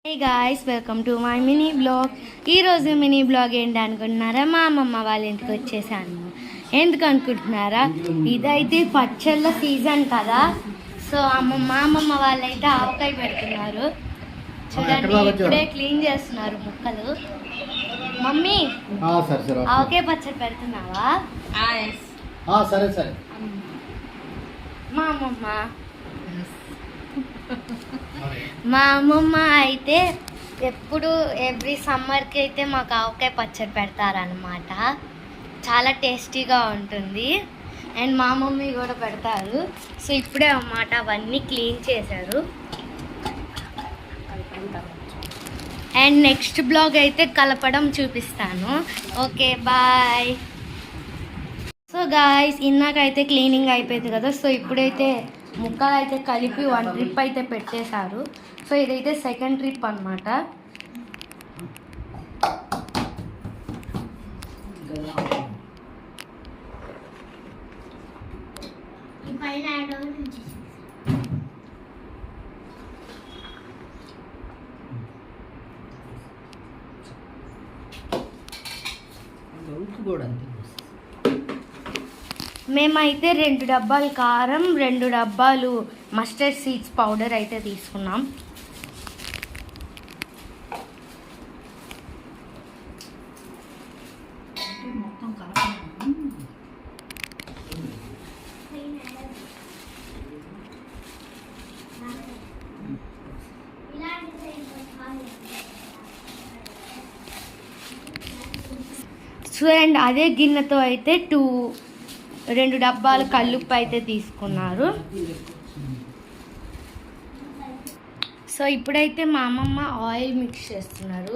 Hey guys, welcome to my mini blog. ఈరోజు mini blog ఏంటి అనుకుంటున్నారా? మా అమ్మమ్మ వాళ్ళ ఇంటికి వచ్చేసాను. ఎందుకు అనుకుంటున్నారా? ఇదైతే పచ్చళ్ళ సీజన్ కదా. సో మా అమ్మమ్మ వాళ్ళైతే ఆవకాయ పెడుతున్నారు. చూడండి, ఇప్పుడే క్లీన్ చేస్తున్నారు ముక్కలు. మమ్మీ, ఆవకాయ పచ్చడి పెడుతున్నావా? సరే సరే. మా అమ్మమ్మ అయితే ఎప్పుడు ఎవ్రీ సమ్మర్కి అయితే మాకు ఆవకాయ పచ్చడి పెడతారనమాట. చాలా టేస్టీగా ఉంటుంది. అండ్ మా మమ్మీ కూడా పెడతారు. సో ఇప్పుడే అన్నమాట అవన్నీ క్లీన్ చేశారు. అండ్ నెక్స్ట్ బ్లాగ్ అయితే కలపడం చూపిస్తాను. Okay, bye. సో గాయ్స్, ఇందాకైతే క్లీనింగ్ అయిపోయింది కదా. సో ఇప్పుడైతే ముక్కలు అయితే కలిపి 1 ట్రిప్ అయితే పెట్టేశారు. సో ఇదైతే సెకండ్ ట్రిప్ అనమాట. మేమైతే 2 డబ్బాలు కారం, 2 డబ్బాలు మస్టర్డ్ సీడ్స్ పౌడర్ అయితే తీసుకున్నాం. సో అండ్ అదే గిన్నెతో అయితే 2 డబ్బాలు కల్లుప్పు అయితే తీసుకున్నారు. సో ఇప్పుడైతే మా అమ్మమ్మ ఆయిల్ మిక్స్ చేస్తున్నారు.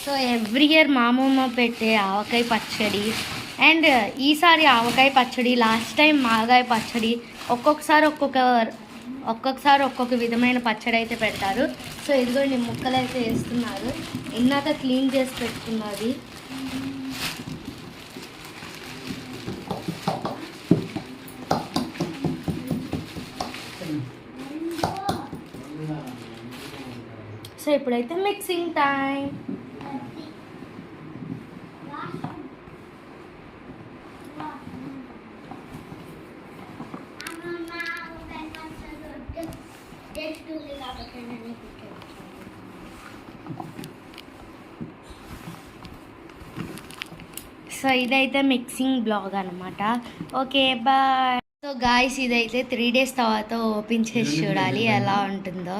సో ఎవ్రీ ఇయర్ మా అమ్మమ్మ పెట్టే ఆవకాయ పచ్చడి అండ్ ఈసారి ఆవకాయ పచ్చడి, లాస్ట్ టైం మాగాయ పచ్చడి, ఒక్కొక్కసారి ఒక్కొక్క విధమైన పచ్చడి అయితే పెడతారు. సో ఇదిగోండి ముక్కలు అయితే వేస్తున్నారు. ఇందాక క్లీన్ చేసి పెట్టుకున్నది. సో ఇప్పుడైతే మిక్సింగ్ టైం. సో ఇదైతే మిక్సింగ్ బ్లాగ్ అనమాట. Okay, bye. సో గాయ్స్, ఇదైతే 3 days తర్వాత ఓపెన్ చేసి చూడాలి ఎలా ఉంటుందో.